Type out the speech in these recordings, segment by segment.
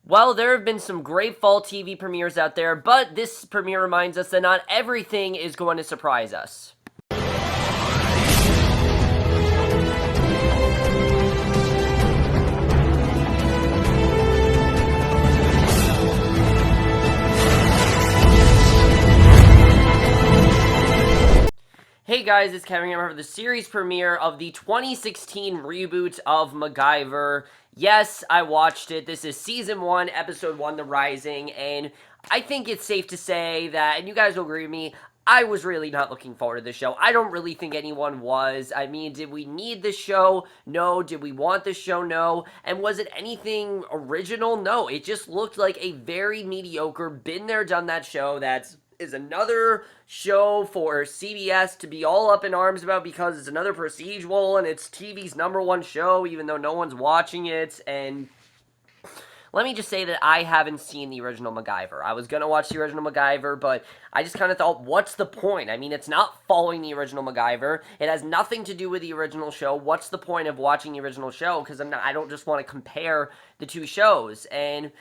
Well, there have been some great fall TV premieres out there, but this premiere reminds us that not everything is going to surprise us. Hey guys, it's Kevin here for the series premiere of the 2016 reboot of MacGyver. Yes, I watched it. This is Season 1, Episode 1, The Rising, and I think it's safe to say that, and you guys will agree with me, I was really not looking forward to this show. I don't really think anyone was. I mean, did we need this show? No. Did we want this show? No. And was it anything original? No. It just looked like a very mediocre, been there, done that show that's is another show for CBS to be all up in arms about because it's another procedural and it's TV's #1 show, even though no one's watching it. And let me just say that I haven't seen the original MacGyver. I was going to watch the original MacGyver, but I just kind of thought, what's the point? I mean, it's not following the original MacGyver. It has nothing to do with the original show. What's the point of watching the original show? Because I don't just want to compare the two shows. And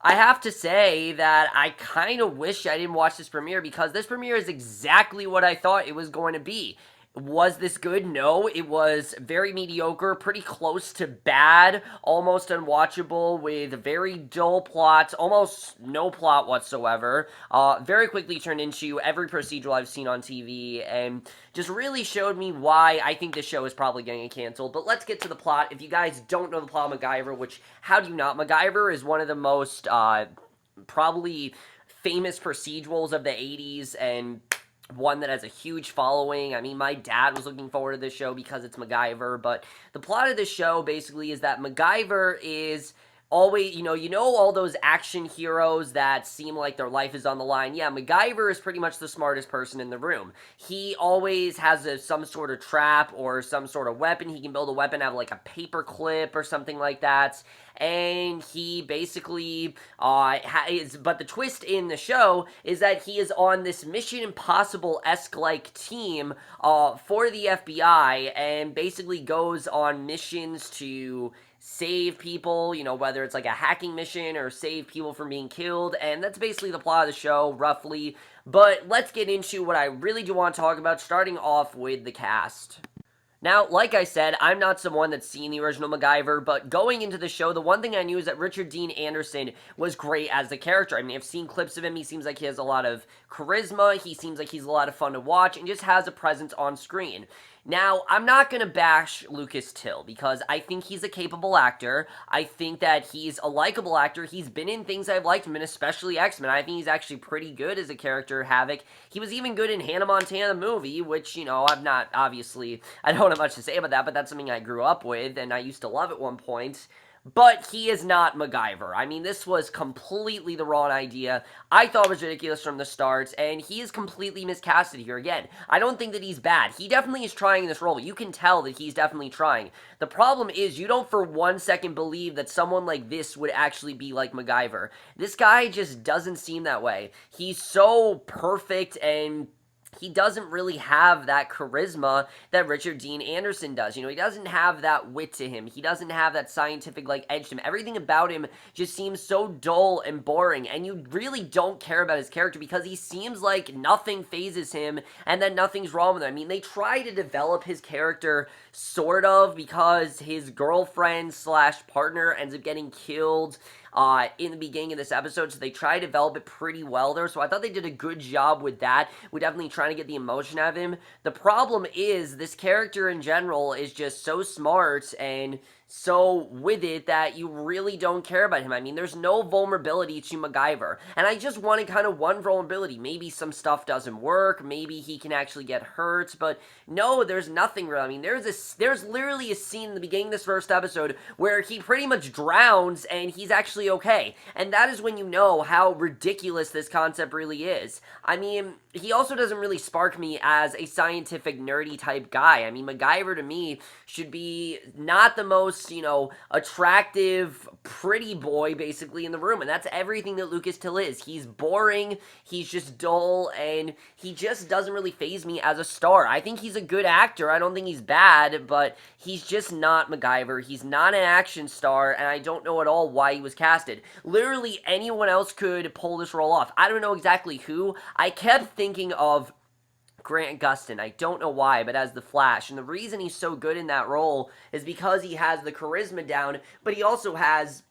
I have to say that I kind of wish I didn't watch this premiere because this premiere is exactly what I thought it was going to be. Was this good? No, it was very mediocre, pretty close to bad, almost unwatchable, with very dull plots, almost no plot whatsoever. Very quickly turned into every procedural I've seen on TV, and just really showed me why I think this show is probably going to get canceled. But let's get to the plot. If you guys don't know the plot of MacGyver, which, how do you not? MacGyver is one of the most, probably famous procedurals of the 80s, and one that has a huge following. I mean, my dad was looking forward to this show because it's MacGyver, but the plot of this show basically is that MacGyver is always, all those action heroes that seem like their life is on the line. Yeah, MacGyver is pretty much the smartest person in the room. He always has some sort of trap or some sort of weapon. He can build a weapon out of like a paper clip or something like that. And he basically but the twist in the show is that he is on this Mission Impossible-esque like team for the FBI, and basically goes on missions to save people, whether it's like a hacking mission or save people from being killed, and that's basically the plot of the show, roughly. But let's get into what I really do want to talk about, starting off with the cast. Now, like I said, I'm not someone that's seen the original MacGyver, but going into the show, the one thing I knew is that Richard Dean Anderson was great as the character. I mean, I've seen clips of him. He seems like he has a lot of charisma. He seems like he's a lot of fun to watch and just has a presence on screen. Now, I'm not going to bash Lucas Till because I think he's a capable actor. I think that he's a likable actor. He's been in things I've liked him in, especially X-Men. I think he's actually pretty good as a character, Havoc. He was even good in Hannah Montana the movie, which, I'm not, obviously, I don't have much to say about that, but that's something I grew up with, and I used to love at one point. But he is not MacGyver. I mean, this was completely the wrong idea. I thought it was ridiculous from the start, and he is completely miscasted here. Again, I don't think that he's bad. He definitely is trying in this role. You can tell that he's definitely trying. The problem is you don't for 1 second believe that someone like this would actually be like MacGyver. This guy just doesn't seem that way. He's so perfect, and he doesn't really have that charisma that Richard Dean Anderson does. He doesn't have that wit to him. He doesn't have that scientific, edge to him. Everything about him just seems so dull and boring, and you really don't care about his character because he seems like nothing phases him and that nothing's wrong with him. I mean, they try to develop his character, sort of, because his girlfriend slash partner ends up getting killed in the beginning of this episode, so they try to develop it pretty well there, so I thought they did a good job with that. We're definitely trying to get the emotion out of him. The problem is, this character in general is just so smart and so with it that you really don't care about him. I mean, there's no vulnerability to MacGyver, and I just wanted kind of one vulnerability. Maybe some stuff doesn't work, maybe he can actually get hurt, but no, there's nothing real. I mean, there's literally a scene in the beginning of this first episode where he pretty much drowns and he's actually okay, and that is when you know how ridiculous this concept really is. I mean, he also doesn't really spark me as a scientific nerdy type guy. I mean, MacGyver to me should be not the most most, attractive, pretty boy basically in the room. And that's everything that Lucas Till is. He's boring, he's just dull, and he just doesn't really faze me as a star. I think he's a good actor. I don't think he's bad, but he's just not MacGyver. He's not an action star, and I don't know at all why he was casted. Literally anyone else could pull this role off. I don't know exactly who. I kept thinking of Grant Gustin. I don't know why, but as the Flash. And the reason he's so good in that role is because he has the charisma down, but he also has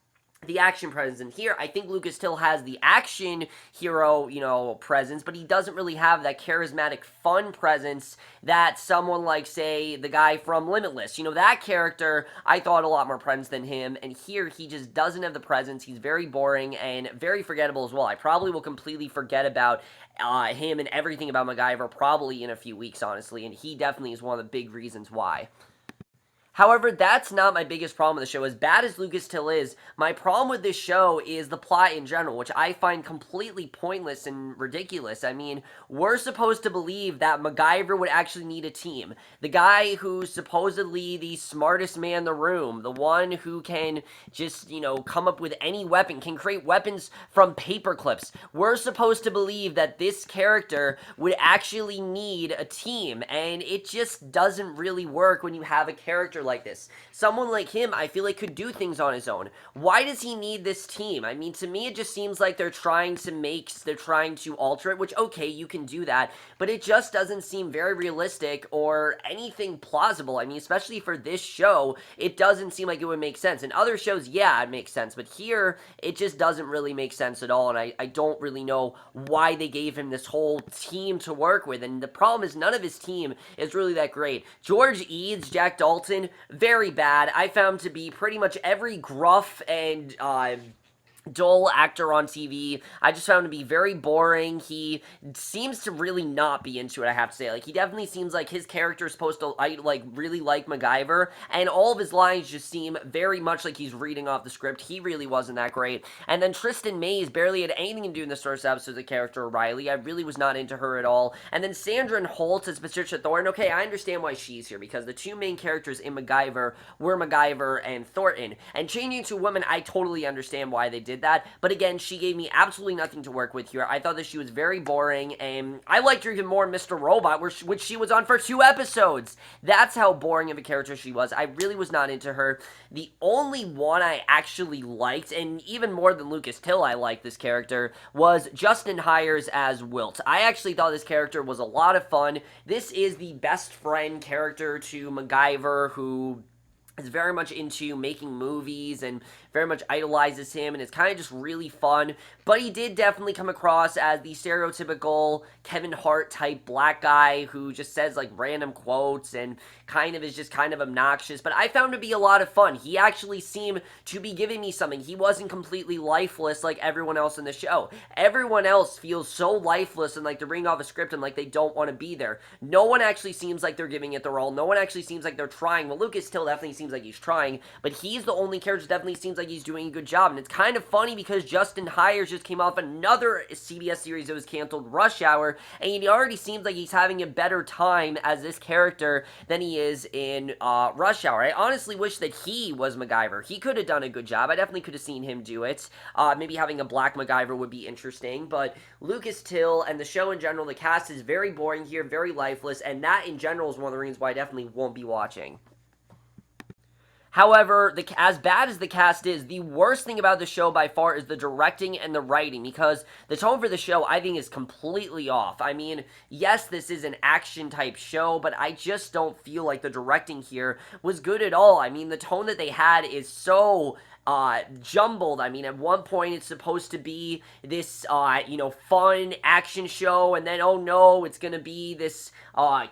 the action presence. And here, I think Lucas Till has the action hero, presence, but he doesn't really have that charismatic, fun presence that someone like, say, the guy from Limitless. That character, I thought a lot more presence than him, and here, he just doesn't have the presence. He's very boring and very forgettable as well. I probably will completely forget about him and everything about MacGyver probably in a few weeks, honestly, and he definitely is one of the big reasons why. However, that's not my biggest problem with the show. As bad as Lucas Till is, my problem with this show is the plot in general, which I find completely pointless and ridiculous. I mean, we're supposed to believe that MacGyver would actually need a team. The guy who's supposedly the smartest man in the room, the one who can just, come up with any weapon, can create weapons from paper clips. We're supposed to believe that this character would actually need a team, and it just doesn't really work when you have a character like this. Someone like him, I feel like, could do things on his own. Why does he need this team? I mean, to me, it just seems like they're trying to alter it, which, okay, you can do that, but it just doesn't seem very realistic or anything plausible. I mean, especially for this show, it doesn't seem like it would make sense. In other shows, yeah, it makes sense, but here, it just doesn't really make sense at all, and I don't really know why they gave him this whole team to work with, and the problem is none of his team is really that great. George Eads, Jack Dalton, very bad. I found to be pretty much every gruff and dull actor on TV. I just found him to be very boring. He seems to really not be into it, I have to say. Like, he definitely seems like his character is supposed to, really like MacGyver, and all of his lines just seem very much like he's reading off the script. He really wasn't that great. And then Tristan Mays barely had anything to do in the first episode of the character Riley. I really was not into her at all. And then Sandra Holt as Patricia Thornton. Okay, I understand why she's here, because the two main characters in MacGyver were MacGyver and Thornton. And changing to a woman, I totally understand why they did that, but again, she gave me absolutely nothing to work with here. I thought that she was very boring, and I liked her even more in Mr. Robot, which she was on for 2 episodes. That's how boring of a character she was. I really was not into her. The only one I actually liked, and even more than Lucas Till I liked this character, was Justin Hires as Wilt. I actually thought this character was a lot of fun. This is the best friend character to MacGyver, who is very much into making movies and very much idolizes him, and it's kind of just really fun. But he did definitely come across as the stereotypical Kevin Hart type black guy who just says like random quotes and kind of is just kind of obnoxious. But I found him to be a lot of fun. He actually seemed to be giving me something. He wasn't completely lifeless like everyone else in the show. Everyone else feels so lifeless and like they're reading off a script and like they don't want to be there. No one actually seems like they're giving it their all. No one actually seems like they're trying. Well, Lucas Till definitely seems like he's trying, but he's the only character that definitely seems like he's doing a good job. And it's kind of funny because Justin Hires just came off another CBS series that was canceled, Rush Hour, and he already seems like he's having a better time as this character than he is in Rush Hour. I honestly wish that he was MacGyver. He could have done a good job. I definitely could have seen him do it. Maybe having a black MacGyver would be interesting, but Lucas Till and the show in general, the cast is very boring here, very lifeless, and that in general is one of the reasons why I definitely won't be watching. However, as bad as the cast is, the worst thing about the show by far is the directing and the writing, because the tone for the show, I think, is completely off. I mean, yes, this is an action-type show, but I just don't feel like the directing here was good at all. I mean, the tone that they had is so jumbled. I mean, at one point it's supposed to be this, fun action show, and then, oh no, it's gonna be this,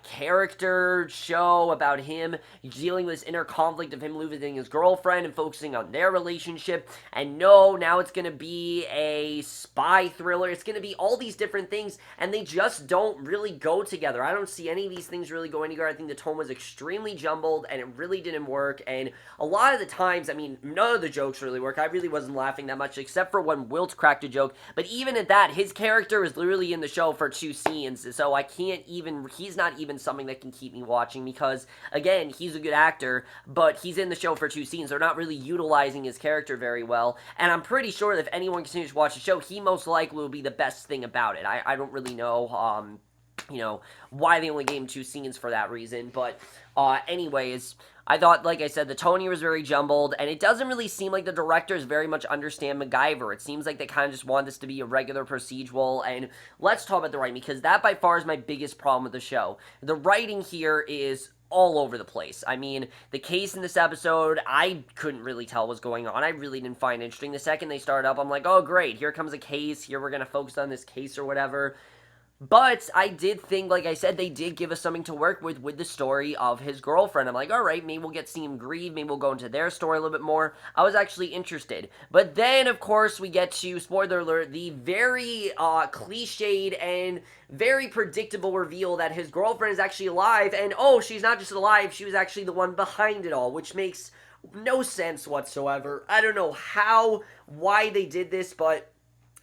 character show about him dealing with this inner conflict of him losing his girlfriend and focusing on their relationship, and no, now it's gonna be a spy thriller. It's gonna be all these different things, and they just don't really go together. I don't see any of these things really going together. I think the tone was extremely jumbled, and it really didn't work, and a lot of the times, I mean, none of the jokes jokes really work. I really wasn't laughing that much, except for when Wilt cracked a joke. But even at that, his character is literally in the show for 2 scenes, so I can't even, he's not even something that can keep me watching, because, again, he's a good actor, but he's in the show for 2 scenes. They're not really utilizing his character very well, and I'm pretty sure that if anyone continues to watch the show, he most likely will be the best thing about it. I don't really know, why they only gave him 2 scenes for that reason, but, anyways, I thought, like I said, the tone here was very jumbled, and it doesn't really seem like the directors very much understand MacGyver. It seems like they kind of just want this to be a regular procedural, and let's talk about the writing, because that by far is my biggest problem with the show. The writing here is all over the place. I mean, the case in this episode, I couldn't really tell what was going on. I really didn't find it interesting. The second they started up, I'm like, oh, great, here comes a case, here we're going to focus on this case or whatever. But I did think, like I said, they did give us something to work with the story of his girlfriend. I'm like, all right, maybe we'll get to see him grieve. Maybe we'll go into their story a little bit more. I was actually interested. But then, of course, we get to, spoiler alert, the very cliched and very predictable reveal that his girlfriend is actually alive. And, oh, she's not just alive, she was actually the one behind it all, which makes no sense whatsoever. I don't know why they did this, but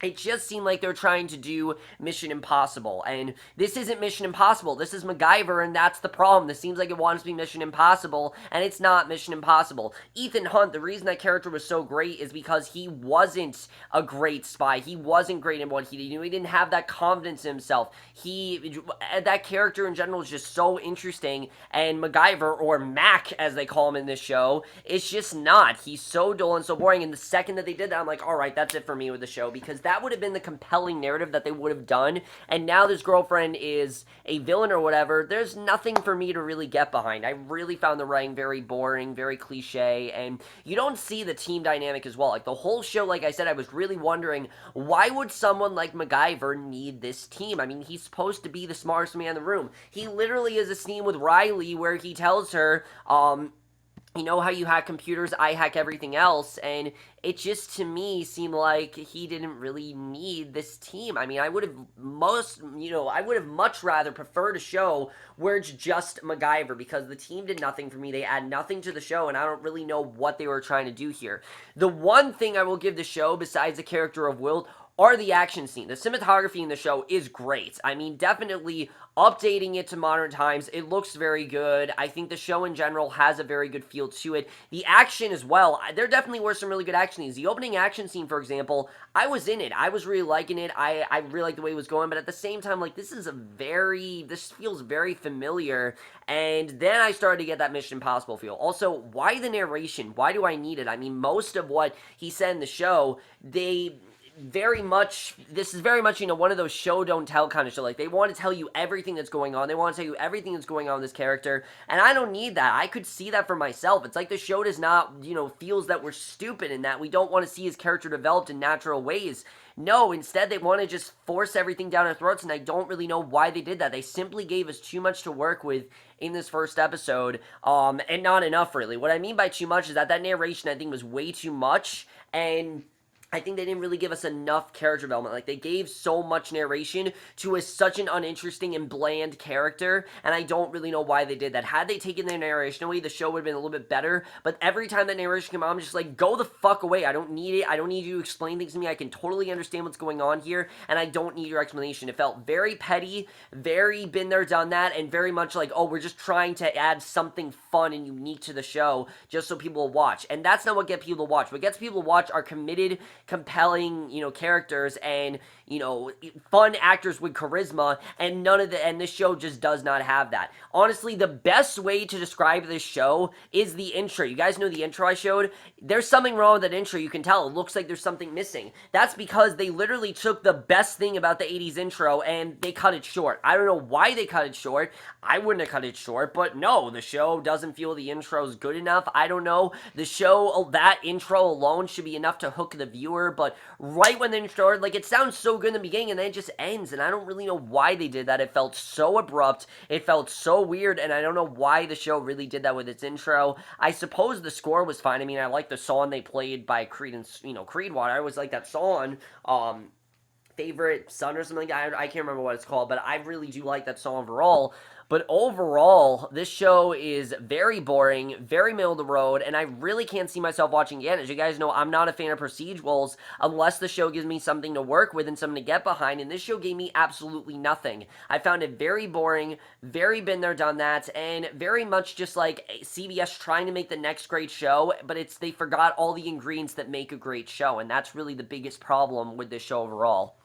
it just seemed like they're trying to do Mission Impossible, and this isn't Mission Impossible. This is MacGyver, and that's the problem. This seems like it wants to be Mission Impossible, and it's not Mission Impossible. Ethan Hunt, the reason that character was so great is because he wasn't a great spy. He wasn't great in what he did. He didn't have that confidence in himself. That character in general is just so interesting, and MacGyver, or Mac, as they call him in this show, is just not. He's so dull and so boring, and the second that they did that, I'm like, all right, that's it for me with the show, because that would have been the compelling narrative that they would have done, and now this girlfriend is a villain or whatever. There's nothing for me to really get behind. I really found the writing very boring, very cliche, and you don't see the team dynamic as well. Like, the whole show, like I said, I was really wondering, why would someone like MacGyver need this team? I mean, he's supposed to be the smartest man in the room. He literally has a scene with Riley where he tells her, you know how you hack computers, I hack everything else, and it just, to me, seemed like he didn't really need this team. I mean, I would have much rather preferred a show where it's just MacGyver, because the team did nothing for me. They add nothing to the show, and I don't really know what they were trying to do here. The one thing I will give the show, besides the character of Wilt, are the action scene. The cinematography in the show is great. I mean, definitely updating it to modern times, it looks very good. I think the show in general has a very good feel to it. The action as well, there definitely were some really good action scenes. The opening action scene, for example, I was in it. I was really liking it. I really liked the way it was going, but at the same time, like, this feels very familiar, and then I started to get that Mission Impossible feel. Also, why the narration? Why do I need it? I mean, most of what he said in the show, this is very much, one of those show don't tell kind of show. Like, they want to tell you everything that's going on. They want to tell you everything that's going on with this character, and I don't need that. I could see that for myself. It's like the show does not, feels that we're stupid and that we don't want to see his character developed in natural ways. No, instead they want to just force everything down our throats, and I don't really know why they did that. They simply gave us too much to work with in this first episode, and not enough, really. What I mean by too much is that narration, I think, was way too much, and I think they didn't really give us enough character development. Like, they gave so much narration to such an uninteresting and bland character, and I don't really know why they did that. Had they taken their narration away, the show would have been a little bit better, but every time that narration came out, I'm just like, go the fuck away. I don't need it. I don't need you to explain things to me. I can totally understand what's going on here, and I don't need your explanation. It felt very petty, very been there, done that, and very much like, oh, we're just trying to add something fun and unique to the show just so people will watch, and that's not what gets people to watch. What gets people to watch are committed, compelling, characters and, fun actors with charisma, and and this show just does not have that. Honestly, the best way to describe this show is the intro. You guys know the intro I showed? There's something wrong with that intro. You can tell. It looks like there's something missing. That's because they literally took the best thing about the 80s intro and they cut it short. I don't know why they cut it short. I wouldn't have cut it short, but no, the show doesn't feel the intro is good enough. I don't know. The show, that intro alone should be enough to hook the viewer, but right when the intro started, like, it sounds so good in the beginning and then it just ends, and I don't really know why they did that. It felt so abrupt. It felt so weird, and I don't know why the show really did that with its intro. I suppose the score was fine. I mean, I like the song they played by Creed and, Creedwater. I always like that song. Favorite Son or something like that. I can't remember what it's called, but I really do like that song overall. But overall, this show is very boring, very middle of the road, and I really can't see myself watching again. As you guys know, I'm not a fan of procedurals unless the show gives me something to work with and something to get behind, and this show gave me absolutely nothing. I found it very boring, very been there, done that, and very much just like CBS trying to make the next great show, but they forgot all the ingredients that make a great show, and that's really the biggest problem with this show overall.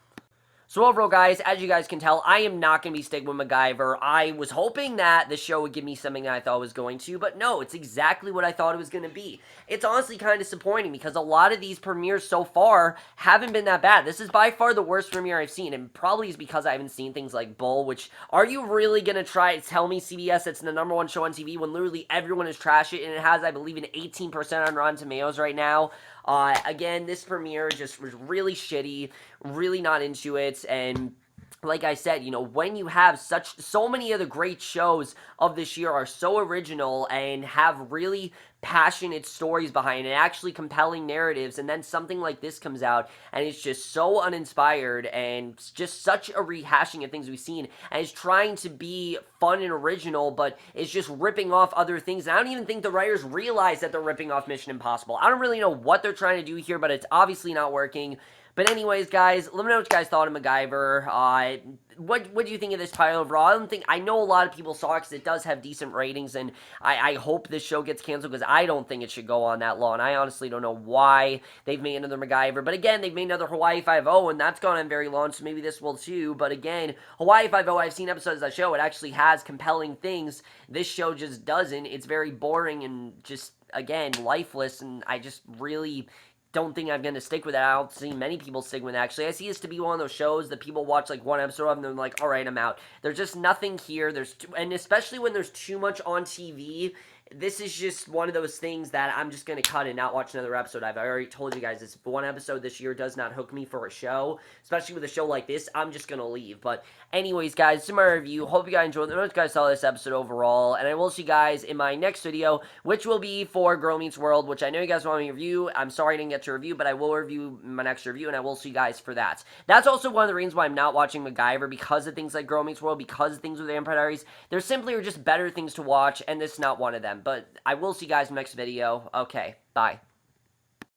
So overall, guys, as you guys can tell, I am not going to be sticking with MacGyver. I was hoping that the show would give me something that I thought it was going to, but no, it's exactly what I thought it was going to be. It's honestly kind of disappointing because a lot of these premieres so far haven't been that bad. This is by far the worst premiere I've seen, and probably is because I haven't seen things like Bull, which, are you really going to try to tell me, CBS, it's the #1 show on TV when literally everyone is trash it, and it has, I believe, an 18% on Rotten Tomatoes right now? Again, this premiere just was really shitty, really not into it, and like I said, when you have so many of the great shows of this year are so original and have really passionate stories behind it, actually compelling narratives, and then something like this comes out and it's just so uninspired and just such a rehashing of things we've seen, and it's trying to be fun and original, but it's just ripping off other things. And I don't even think the writers realize that they're ripping off Mission Impossible. I don't really know what they're trying to do here, but it's obviously not working. But anyways, guys, let me know what you guys thought of MacGyver. What do you think of this pilot overall? I know a lot of people saw it because it does have decent ratings, and I hope this show gets canceled because I don't think it should go on that long. I honestly don't know why they've made another MacGyver. But again, they've made another Hawaii Five-0, and that's gone on very long, so maybe this will too. But again, Hawaii Five-0, I've seen episodes of that show. It actually has compelling things. This show just doesn't. It's very boring and just, again, lifeless, and I just really don't think I'm going to stick with it. I don't see many people stick with it, actually. I see this to be one of those shows that people watch, like, one episode of, and they're like, all right, I'm out. There's just nothing here. And especially when there's too much on TV, this is just one of those things that I'm just going to cut and not watch another episode. I've already told you guys this. If one episode this year does not hook me for a show, especially with a show like this, I'm just going to leave. But anyways, guys, this is my review. Hope you guys enjoyed it. I hope you guys saw this episode overall. And I will see you guys in my next video, which will be for Girl Meets World, which I know you guys want me to review. I'm sorry I didn't get to review, but I will review my next review, and I will see you guys for that. That's also one of the reasons why I'm not watching MacGyver, because of things like Girl Meets World, because of things with Vampire Diaries. There simply are just better things to watch, and this is not one of them. But I will see you guys in the next video. Okay, bye.